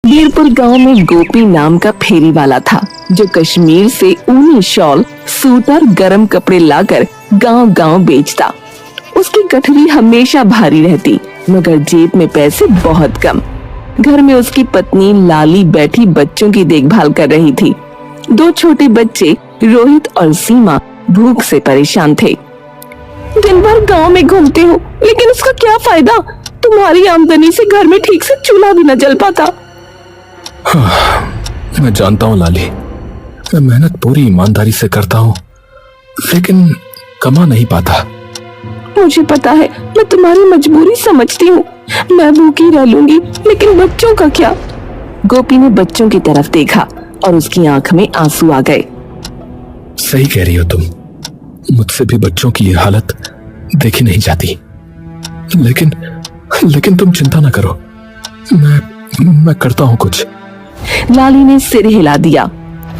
बीरपुर गांव में गोपी नाम का फेरी वाला था जो कश्मीर से ऊनी शॉल, सूट और गर्म कपड़े लाकर गांव-गांव बेचता। उसकी गठरी हमेशा भारी रहती मगर जेब में पैसे बहुत कम। घर में उसकी पत्नी लाली बैठी बच्चों की देखभाल कर रही थी। दो छोटे बच्चे रोहित और सीमा भूख से परेशान थे। दिन भर गांव में घूमते हो लेकिन उसका क्या फायदा? तुम्हारी आमदनी से घर में ठीक से चूल्हा भी न जल पाता। मैं जानता हूँ लाली, मैं मेहनत पूरी ईमानदारी से करता हूँ लेकिन कमा नहीं पाता। मुझे पता है, मैं तुम्हारी मजबूरी समझती हूँ। मैं भूखी रह लूंगी लेकिन बच्चों का क्या? गोपी ने बच्चों की तरफ देखा और उसकी आंख में आंसू आ गए। सही कह रही हो तुम, मुझसे भी बच्चों की ये हालत देखी नहीं जाती। लेकिन तुम चिंता ना करो, मैं करता हूँ कुछ। लाली ने सिर हिला दिया।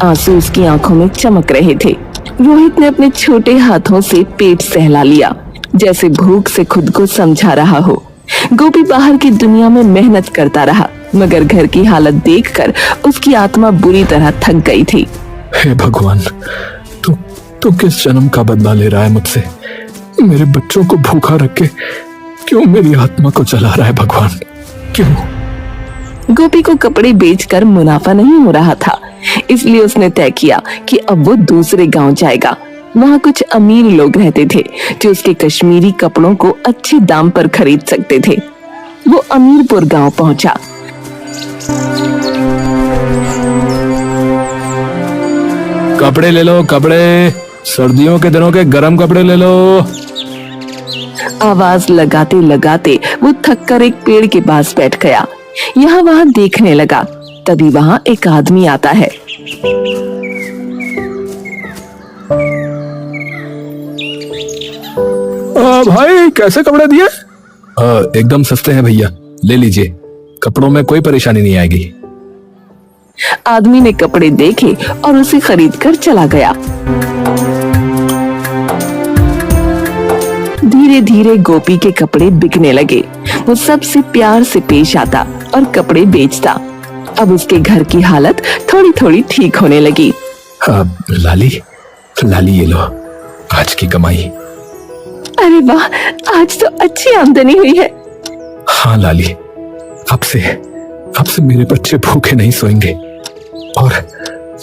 आंसू उसकी आंखों में चमक रहे थे। रोहित ने अपने छोटे हाथों से पेट सहला लिया जैसे भूख से खुद को समझा रहा हो। गोपी बाहर की दुनिया में मेहनत करता रहा मगर घर की हालत देखकर उसकी आत्मा बुरी तरह थक गई थी। हे भगवान, तू किस जन्म का बदला ले रहा है मुझसे? मेरे बच्चों को भूखा रख के क्यों मेरी आत्मा को जला रहा है भगवान, क्यों? गोपी को कपड़े बेचकर मुनाफा नहीं हो रहा था, इसलिए उसने तय किया कि अब वो दूसरे गांव जाएगा। वहाँ कुछ अमीर लोग रहते थे जो उसके कश्मीरी कपड़ों को अच्छे दाम पर खरीद सकते थे। वो अमीरपुर गांव पहुंचा। कपड़े ले लो, कपड़े, सर्दियों के दिनों के गरम कपड़े ले लो। आवाज लगाते लगाते वो थककर एक पेड़ के पास बैठ गया। यहाँ वहाँ देखने लगा, तभी वहाँ एक आदमी आता है। भाई कैसे कपड़े दिए? एकदम सस्ते हैं भैया, ले लीजिए, कपड़ों में कोई परेशानी नहीं आएगी। आदमी ने कपड़े देखे और उसे खरीद कर चला गया। धीरे धीरे गोपी के कपड़े बिकने लगे। वो सबसे प्यार से पेश आता और कपड़े बेचता। अब उसके घर की हालत थोड़ी थोड़ी ठीक होने लगी। लाली ये लो आज की कमाई। अरे वाह, आज तो अच्छी आमदनी हुई है। हाँ लाली, अब से मेरे बच्चे भूखे नहीं सोएंगे और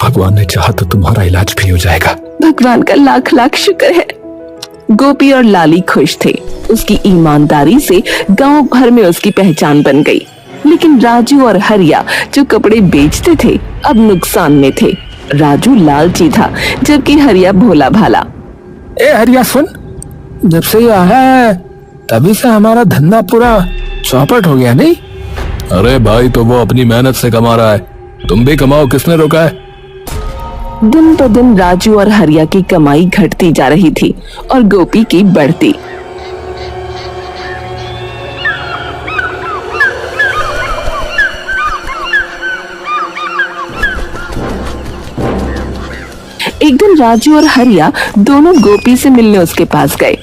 भगवान ने चाहा तो तुम्हारा इलाज भी हो जाएगा। भगवान का लाख लाख शुक्र है। गोपी और लाली खुश थे। उसकी ईमानदारी से गांव भर में उसकी पहचान बन गई। लेकिन राजू और हरिया जो कपड़े बेचते थे अब नुकसान में थे। राजू लालची था जबकि हरिया भोला भाला। ए हरिया सुन, जब से ये आया है तभी से हमारा धंधा पूरा चौपट हो गया नहीं? अरे भाई, तो वो अपनी मेहनत से कमा रहा है, तुम भी कमाओ, किसने रोका है? दिन ब दिन राजू और हरिया की कमाई घटती जा रही थी और गोपी की बढ़ती। एक दिन राजू और हरिया दोनों गोपी से मिलने उसके पास गए।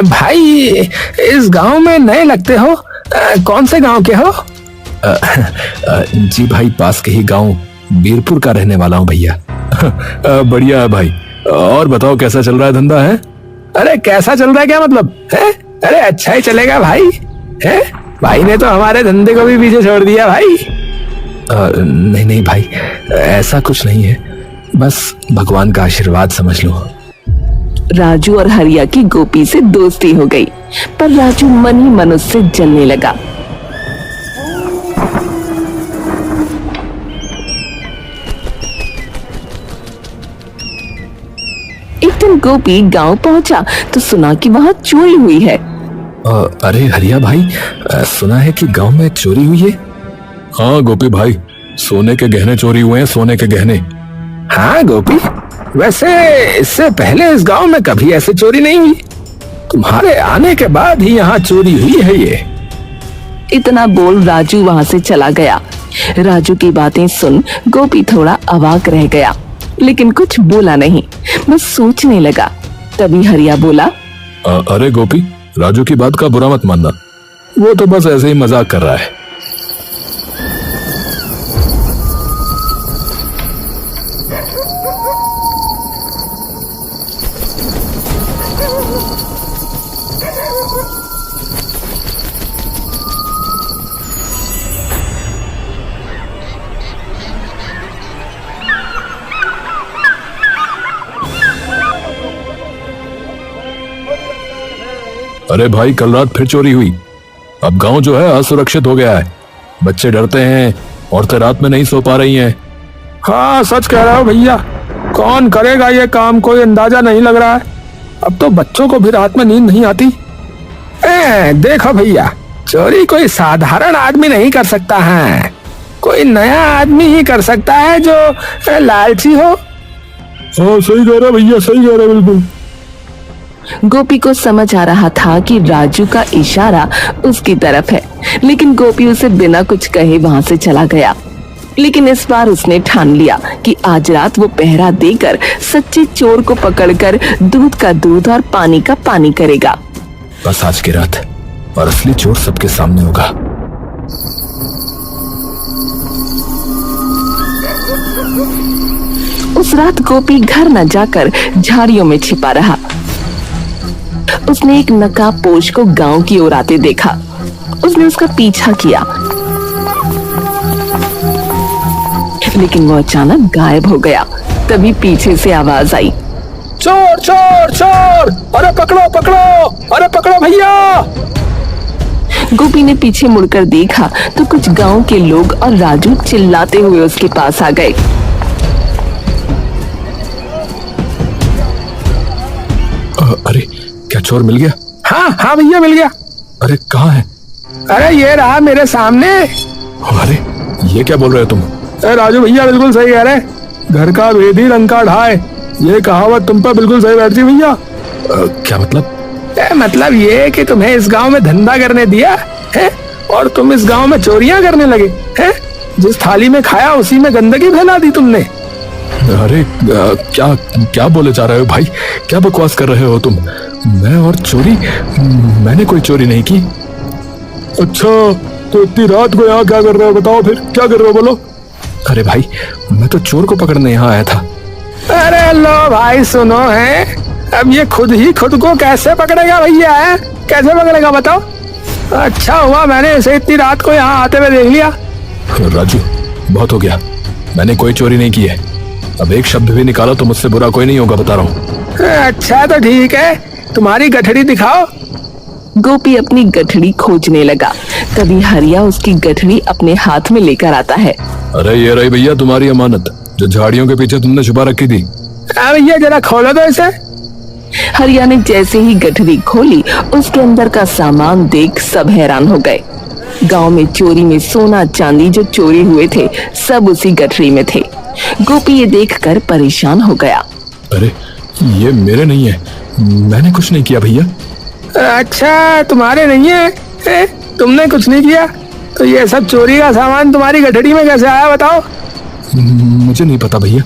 भाई, इस गांव में नए लगते हो, कौन से गांव के हो? जी भाई, पास के ही गांव बीरपुर का रहने वाला हूँ भैया। बढ़िया है भाई, और बताओ कैसा चल रहा है धंधा है? अरे कैसा चल रहा है क्या मतलब है? अरे अच्छा ही चलेगा भाई। है भाई ने तो हमारे धंधे को भी पीछे छोड़ दिया भाई। नहीं भाई, ऐसा कुछ नहीं है, बस भगवान का आशीर्वाद समझ लो। राजू और हरिया की गोपी से दोस्ती हो गई, पर राजू मन ही मन उससे जलने लगा। एक दिन गोपी गांव पहुंचा तो सुना कि वहां चोरी हुई है। अरे हरिया भाई, सुना है कि गांव में चोरी हुई है? हाँ गोपी भाई, सोने के गहने चोरी हुए हैं, सोने के गहने। हाँ गोपी, वैसे इससे पहले इस गांव में कभी ऐसे चोरी नहीं हुई, तुम्हारे आने के बाद ही यहाँ चोरी हुई है ये। इतना बोल राजू वहां से चला गया। राजू की बातें सुन गोपी थोड़ा अवाक रह गया, लेकिन कुछ बोला नहीं, बस सोचने लगा। तभी हरिया बोला, अरे गोपी, राजू की बात का बुरा मत मानना, वो तो बस ऐसे ही मजाक कर रहा है। अरे भाई, कल रात फिर चोरी हुई। अब गांव जो है असुरक्षित हो गया है। बच्चे डरते हैं, औरतें रात में नहीं सो पा रही हैं। हाँ, सच कह रहा हो भैया। कौन करेगा ये काम, कोई अंदाजा नहीं लग रहा है। अब तो बच्चों को भी रात में नींद नहीं आती। देखो भैया, चोरी कोई साधारण आदमी नहीं कर सकता है, कोई नया आदमी ही कर सकता है जो लालची हो। हाँ, सही कह रहा भैया, सही कह रहा बिल्कुल। गोपी को समझ आ रहा था कि राजू का इशारा उसकी तरफ है, लेकिन गोपी उसे बिना कुछ कहे वहां से चला गया। लेकिन इस बार उसने ठान लिया कि आज रात वो पहरा देकर सच्चे चोर को पकड़कर दूध का दूध और पानी का पानी करेगा। बस आज की रात और असली चोर सबके सामने होगा। उस रात गोपी घर न जाकर झाड़ियों में छिपा रहा। उसने एक नकाबपोश को गांव की ओर आते देखा। उसने उसका पीछा किया, लेकिन वो अचानक गायब हो गया। तभी पीछे से आवाज आई, चोर चोर चोर, अरे पकड़ो पकड़ो, अरे पकड़ो भैया। गोपी ने पीछे मुड़कर देखा तो कुछ गांव के लोग और राजू चिल्लाते हुए उसके पास आ गए। अरे, क्या चोर मिल गया? हाँ हाँ भैया, मिल गया। अरे कहाँ है? अरे ये रहा मेरे सामने। अरे ये क्या बोल रहे हो तुम? राजू भैया बिल्कुल सही कह रहे, घर का भेदी रंग का ढाए, ये कहावत तुम पर बिल्कुल सही बैठती भैया। क्या मतलब? मतलब ये कि तुम्हें इस गांव में धंधा करने दिया है और तुम इस गांव में चोरियां करने लगे हैं। जिस थाली में खाया उसी में गंदगी फैला दी तुमने। अरे क्या क्या बोले जा रहे हो भाई? क्या बकवास कर रहे हो तुम? मैं और चोरी? मैंने कोई चोरी नहीं की। अच्छा, तो इतनी रात को यहाँ क्या कर रहे हो? बताओ फिर क्या कर रहे हो, बोलो। अरे भाई, मैं तो चोर को पकड़ने यहाँ आया था। अरे लो भाई, सुनो है, अब ये खुद ही खुद को कैसे पकड़ेगा भैया? है कैसे पकड़ेगा बताओ? अच्छा हुआ मैंने इसे इतनी रात को यहाँ आते हुए देख लिया। राजू, बहुत हो गया। मैंने कोई चोरी नहीं की है। अब एक शब्द भी निकाला तो मुझसे बुरा कोई नहीं होगा, बता रहा हूँ। अच्छा तो ठीक है, तुम्हारी गठड़ी दिखाओ। गोपी अपनी गठड़ी खोजने लगा। तभी हरिया उसकी गठड़ी अपने हाथ में लेकर आता है। अरे ये रही भैया तुम्हारी अमानत, जो झाड़ियों के पीछे तुमने छुपा रखी थी। भैया जरा खोलो तो इसे। हरिया ने जैसे ही गठड़ी खोली, उसके अंदर का सामान देख सब हैरान हो गए। गांव में चोरी में सोना चांदी जो चोरी हुए थे, सब उसी गठड़ी में थे। गोपी ये देखकर परेशान हो गया। अरे ये मेरे नहीं है, मैंने कुछ नहीं किया भैया। अच्छा, तुम्हारे नहीं है? तुमने कुछ नहीं किया तो ये सब चोरी का सामान तुम्हारी गठड़ी में कैसे आया बताओ? मुझे नहीं पता भैया,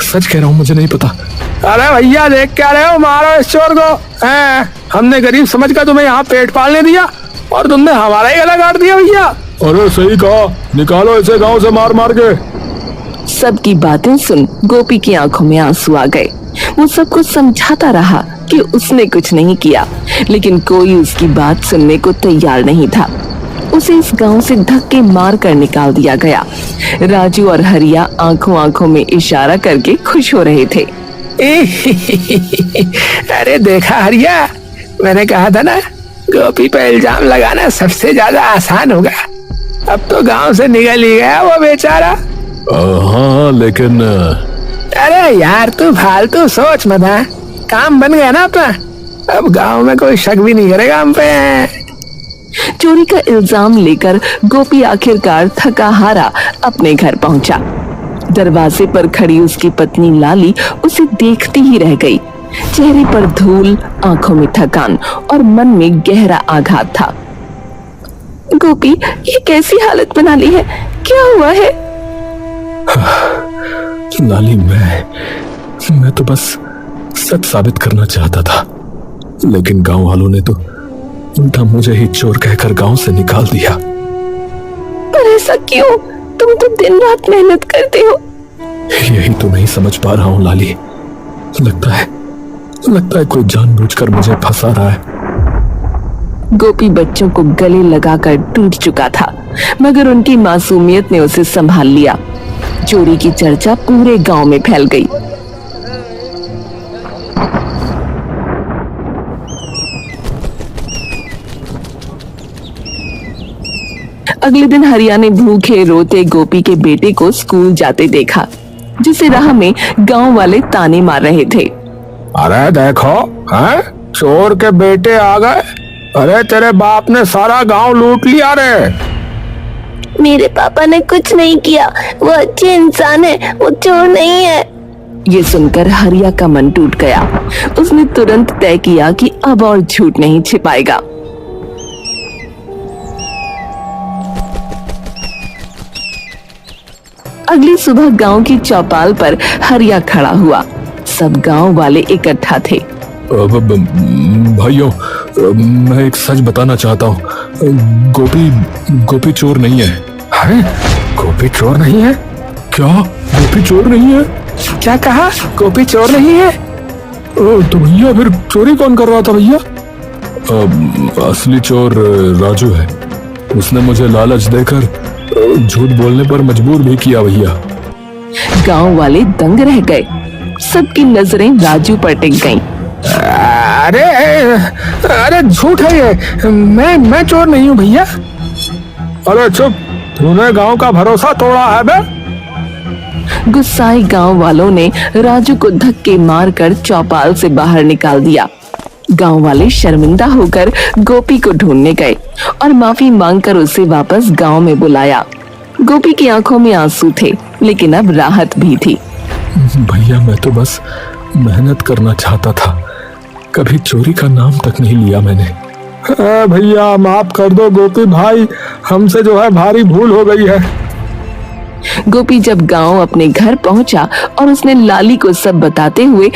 सच कह रहा हूँ, मुझे नहीं पता। अरे भैया देख क्या रहे हो, मारो इस चोर को। हमने गरीब समझकर तुम्हें यहाँ पेट पालने दिया और तुमने हमारा ही गला काट दिया भैया। अरे सही कहा, निकालो इसे गांव से मार मार के। सबकी बातें सुन गोपी की आंखों में आंसू आ गए। वो सबको समझाता रहा कि उसने कुछ नहीं किया, लेकिन कोई उसकी बात सुनने को तैयार नहीं था। उसे इस गांव से धक्के मार कर निकाल दिया गया। राजू और हरिया आंखों आंखों में इशारा करके खुश हो रहे थे। अरे देखा हरिया, मैंने कहा था ना, गोपी पे इल्जाम लगाना सबसे ज्यादा आसान होगा। अब तो गांव से निकल ही गया वो बेचारा। हाँ लेकिन अरे यार तू फालतू सोच मत, काम बन गया ना अपना। अब गांव में कोई शक भी नहीं करेगा हम पे। चोरी का इल्जाम लेकर गोपी आखिरकार थका हारा अपने घर पहुंचा। दरवाजे पर खड़ी उसकी पत्नी लाली उसे देखती ही रह गई। चेहरे पर धूल, आंखों में थकान और मन में गहरा आघात था। गोपी, ये कैसी हालत बना ली है? क्या हुआ है? लाली, मैं तो बस सच साबित करना चाहता था, लेकिन गांव वालों ने तो उल्टा मुझे ही चोर कहकर गांव से निकाल दिया। पर ऐसा क्यों? तुम तो दिन रात मेहनत करते हो। यही तो नहीं समझ पा रहा हूँ लाली। लगता है कोई जानबूझकर मुझे फंसा रहा है। गोपी बच्चों को गले लगाकर टूट चुका था, मगर उनकी मासूमियत ने उसे संभाल लिया। चोरी की चर्चा पूरे गांव में फैल गई। अगले दिन हरिया ने भूखे रोते गोपी के बेटे को स्कूल जाते देखा, जिसे राह में गांव वाले ताने मार रहे थे। अरे देखो, हैं? चोर के बेटे आ गए। अरे तेरे बाप ने सारा गांव लूट लिया रे। मेरे पापा ने कुछ नहीं किया, वो अच्छे इंसान है, वो चोर नहीं है। ये सुनकर हरिया का मन टूट गया। उसने तुरंत तय किया कि अब और झूठ नहीं छिपाएगा। अगली सुबह गांव की चौपाल पर हरिया खड़ा हुआ। सब गांव वाले इकट्ठा थे। भाइयों, मैं एक सच बताना चाहता हूँ। गोपी चोर नहीं है। अरे गोपी चोर नहीं है? क्या गोपी चोर नहीं है? क्या कहा? गोपी चोर नहीं है? तो भैया फिर चोरी कौन कर रहा था भैया? असली चोर राजू है। उसने मुझे लालच देकर झूठ बोलने पर मजबूर भी किया भैया। गांव वाले दंग रह गए। सबकी नजरें राजू पर टिक गईं। अरे झूठ है ये। मैं चोर नहीं हूँ भैया। अरे चुप, तूने गांव का भरोसा तोड़ा है बे। गुस्साए गांव वालों ने राजू को धक्के मारकर चौपाल से बाहर निकाल दिया। गांव वाले शर्मिंदा होकर गोपी को ढूंढने गए और माफी मांगकर उसे वापस गांव में बुलाया। गोपी की आंखों में आंसू थे, लेकिन अब राहत भी थी। भैया मैं तो बस मेहनत करना चाहता था, कभी चोरी का नाम तक नहीं लिया मैंने। भैया माफ कर दो गोपी भाई, हमसे जो है भारी भूल हो गई है। गोपी जब गांव अपने घर पहुंचा और उसने लाली को सब बताते हुए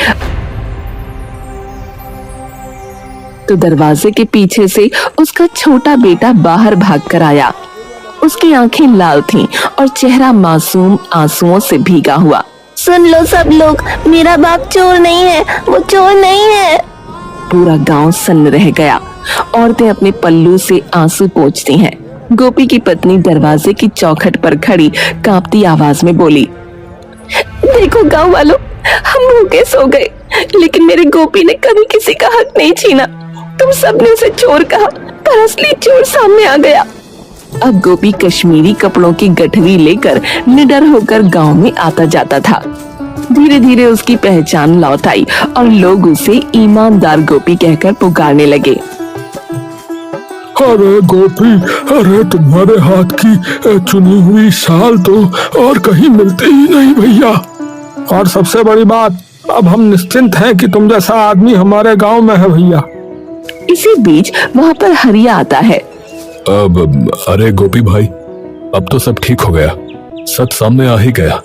तो दरवाजे के पीछे से उसका छोटा बेटा बाहर भागकर आया। उसकी आंखें लाल थीं और चेहरा मासूम आंसुओं से भीगा हुआ। सुन लो सब लोग, मेरा बाप चोर नहीं है, वो चोर नहीं है। पूरा गांव सन्न रह गया। औरतें अपने पल्लू से आंसू पोंछती हैं। गोपी की पत्नी दरवाजे की चौखट पर खड़ी कांपती आवाज में बोली, देखो गांव वालों, हम भूखे सो गए, लेकिन मेरे गोपी ने कभी किसी का हक नहीं छीना। तुम सबने उसे चोर कहा, पर असली चोर सामने आ गया। अब गोपी कश्मीरी कपड़ों की गठरी लेकर निडर होकर गांव में आता जाता था। धीरे धीरे उसकी पहचान लौट आई और लोग उसे ईमानदार गोपी कहकर पुकारने लगे। अरे गोपी, अरे तुम्हारे हाथ की चुनी हुई शाल तो और कहीं मिलती ही नहीं भैया। और सबसे बड़ी बात, अब हम निश्चिंत हैं कि तुम जैसा आदमी हमारे गांव में है भैया। इसी बीच वहाँ पर हरिया आता है। अरे गोपी भाई, अब तो सब ठीक हो गया, सच सामने आ ही गया।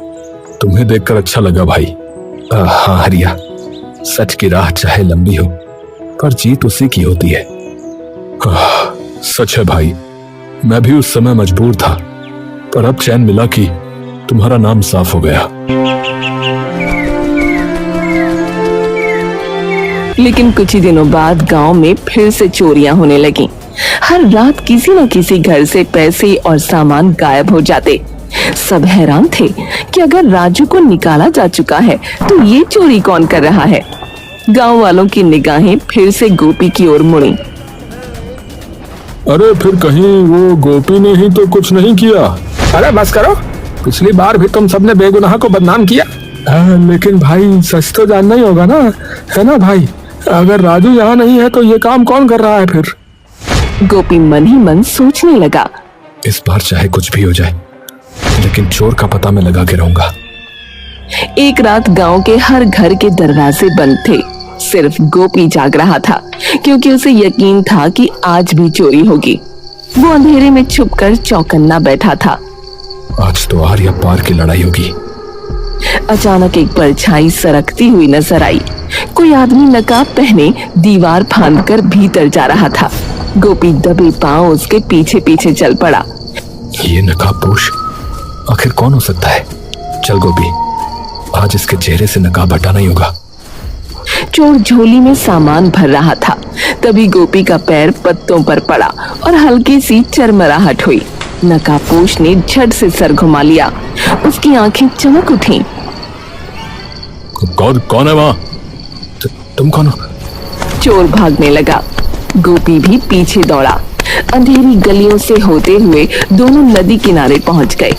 तुम्हें देखकर अच्छा लगा भाई। हाँ हरिया, सच की राह चाहे लंबी हो, पर जीत उसी की होती है। सच है भाई, मैं भी उस समय मजबूर था, पर अब चैन मिला कि तुम्हारा नाम साफ हो गया। लेकिन कुछ ही दिनों बाद गांव में फिर से चोरियां होने लगी। हर रात किसी न किसी घर से पैसे और सामान गायब हो जाते। सब हैरान थे कि अगर राजू को निकाला जा चुका है तो ये चोरी कौन कर रहा है। गांव वालों की निगाहें फिर से गोपी की ओर मुड़ी। अरे फिर कहीं वो गोपी ने ही तो कुछ नहीं किया। अरे बस करो, पिछली बार भी तुम सबने बेगुनाह को बदनाम किया। लेकिन भाई सच तो जानना ही होगा ना, है ना भाई? अगर राजू यहाँ नहीं है तो ये काम कौन कर रहा है फिर? गोपी मन ही मन सोचने लगा, इस बार चाहे कुछ भी हो जाए, लेकिन चोर का पता मैं लगा के रहूंगा। एक रात गांव के हर घर के दरवाजे बंद थे। सिर्फ गोपी जाग रहा था, क्योंकि उसे यकीन था कि आज भी चोरी होगी। वो अंधेरे में छुपकर चौकन्ना बैठा था। आज तो आर्या पार की लड़ाई होगी। अचानक एक परछाई सरकती हुई नजर आई। कोई आदमी नकाब पहने दीवार फांदकर भीतर जा रहा था। गोपी दबे पांव उसके पीछे पीछे चल पड़ा। ये नकाबपोश आखिर कौन हो सकता है? चल गोपी, आज इसके चेहरे से नकाब हटाना ही होगा। चोर झोली में सामान भर रहा था। तभी गोपी का पैर पत्तों पर पड़ा और हल्की सी चरमराहट हुई। नकाबपोश ने झट से सर घुमा लिया। उसकी आंखें चमक उठी। कौन है वहां? तुम कौन हो? चोर भागने लगा। गोपी भी पीछे दौड़ा। अंधेरी गलियों से होते हुए दोनों नदी किनारे पहुंच गए।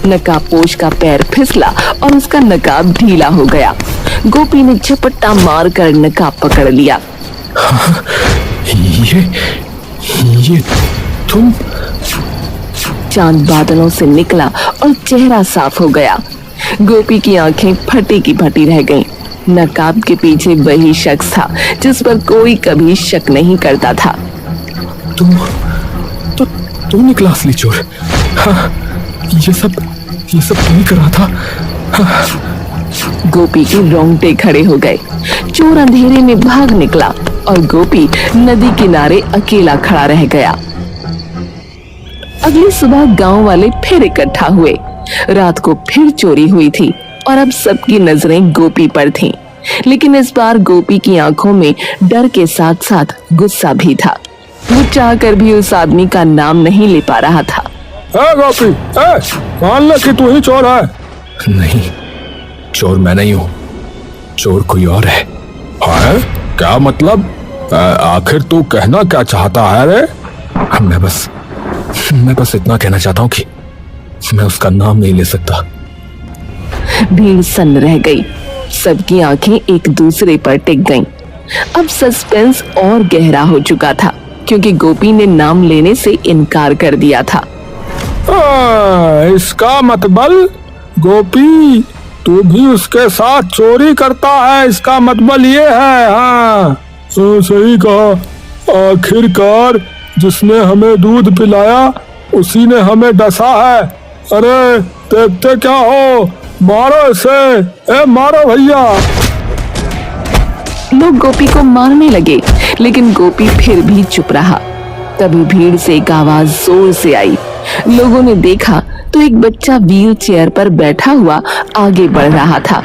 नकाबपोश का पैर फिसला और उसका नकाब ढीला हो गया। गोपी ने झपट्टा मारकर नकाब पकड़ लिया। ये तुम? चांद बादलों से निकला और चेहरा साफ हो गया। गोपी की आंखें फटी की फटी रह गईं। नकाब के पीछे वही शख्स था जिस पर कोई कभी शक नहीं करता था। तुम निकला असली चोर। हाँ, ये सब तुम ही कर रहा था। हाँ। गोपी के रोंगटे खड़े हो गए। चोर अंधेरे में भाग निकला और गोपी नदी किनारे अकेला खड़ा रह गया। अगली सुबह गांव वाले फिर इकट्ठा हुए। रात को फिर चोरी हुई थी और अब सबकी नजरें गोपी पर थीं। लेकिन इस बार गोपी की आंखों में डर के साथ साथ गुस्सा भी था। वो चाहकर भी उस आदमी का नाम नहीं ले पा रहा था। गोपी, मान ले कि तू ही चोर है। नहीं, चोर मैं नहीं हूँ, चोर कोई और है। क्या मतलब? आखिर तू कहना क्या चाहता है रे? मैं बस इतना कहना चाहता हूँ कि मैं उसका नाम नहीं ले सकता। भीड़ सन्न रह गई। सबकी आंखें एक दूसरे पर टिक गईं। अब सस्पेंस और गहरा हो चुका था क्योंकि गोपी ने नाम लेने से इनकार कर दिया था। इसका मतलब गोपी तू भी उसके साथ चोरी करता है, इसका मतलब ये है। हाँ, सही कहा। आखिरकार जिसने हमें दूध पिलाया उसी ने हमें डसा है। अरे देखते क्या हो, मारो इसे, मारो भैया। लोग गोपी को मारने लगे लेकिन गोपी फिर भी चुप रहा। तभी भीड़ से एक आवाज जोर से आई। लोगों ने देखा तो एक बच्चा व्हील चेयर पर बैठा हुआ आगे बढ़ रहा था।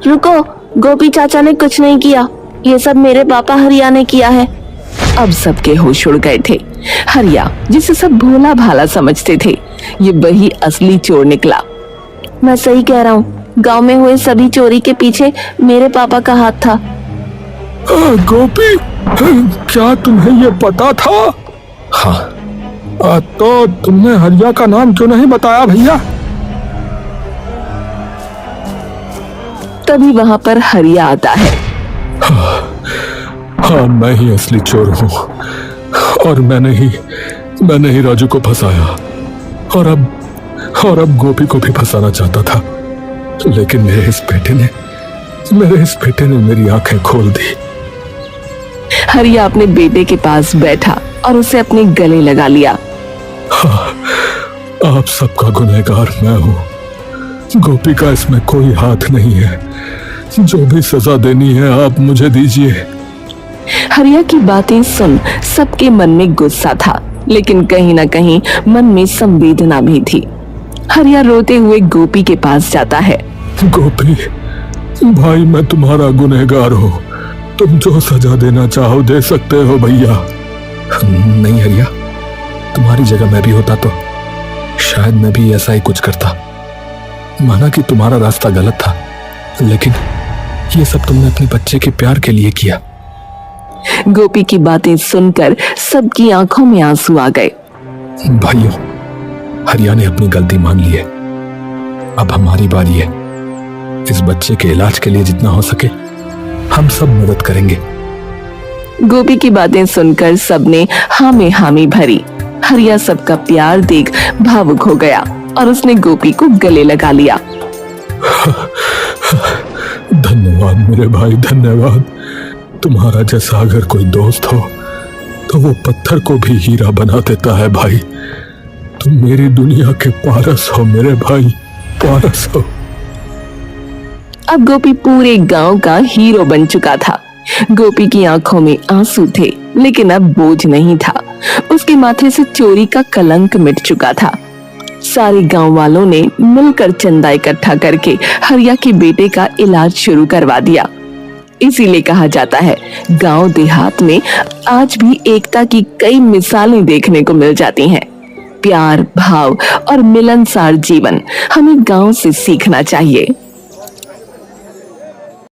रुको, गोपी चाचा ने कुछ नहीं किया, ये सब मेरे पापा हरिया ने किया है। अब सबके होश उड़ गए थे। हरिया, जिसे सब भोला भाला समझते थे, ये वही असली चोर निकला। मैं सही कह रहा हूँ, गांव में हुए सभी चोरी के पीछे मेरे पापा का हाथ था। गोपी, क्या तुम्हें ये पता था? हाँ। तो तुमने हरिया का नाम क्यों नहीं बताया भैया? तभी वहां पर हरिया आता है। हाँ, मैं ही असली चोर हूँ और मैंने ही राजू को फंसाया और अब गोपी को भी फंसाना चाहता था। लेकिन मेरे इस बेटे ने मेरी आंखें खोल दी। हरिया अपने बेटे के पास बैठा और उसे अपने गले लगा लिया। हाँ, आप सबका गुनहगार मैं हूँ। गोपी का इसमें कोई हाथ नहीं है। जो भी सजा देनी है आप मुझे दीजिए। हरिया की बातें सुन सबके मन में गुस्सा था लेकिन कहीं ना कहीं मन में संवेदना भी थी। हरिया रोते हुए गोपी के पास जाता है। गोपी भाई, मैं तुम्हारा गुनहगार हूँ। तुम जो सजा देना चाहो दे सकते हो भैया। नहीं हरिया, तुम्हारी जगह मैं भी होता तो शायद मैं भी ऐसा ही कुछ करता। माना कि तुम्हारा रास्ता गलत था, लेकिन ये सब तुमने अपने बच्चे के प्यार के लिए किया। गोपी की बातें सुनकर सबकी आंखों में आंसू आ गए। भाइयों, हरिया ने अपनी गलती मान ली है। अब हमारी बारी है। इस बच्चे के इलाज के लिए जितना हो सके हम सब मदद करेंगे। गोपी की बातें सुनकर सबने हाँ में हामी भरी। हरिया सबका प्यार देख भावुक हो गया और उसने गोपी को गले लगा लिया। धन्यवाद मेरे भाई, धन्यवाद। तुम्हारा जैसा अगर कोई दोस्त हो तो वो पत्थर को भी हीरा बना देता है भाई। तुम मेरी दुनिया के पारस हो मेरे भाई, पारस हो। अब गोपी पूरे गांव का हीरो बन चुका था। गोपी की आंखों में आंसू थे, लेकिन अब बोझ नहीं था। उसके माथे से चोरी का कलंक मिट चुका था। सारे गांव वालों ने मिलकर चंदा इकट्ठा करके हरिया के बेटे का इलाज शुरू करवा दिया। इसीलिए कहा जाता है, गांव देहात में आज भी एकता की कई मिसालें देखने को मिल जाती हैं। प्यार, भाव और मिलनसार जीवन हमें गांव से सीखना चाहिए।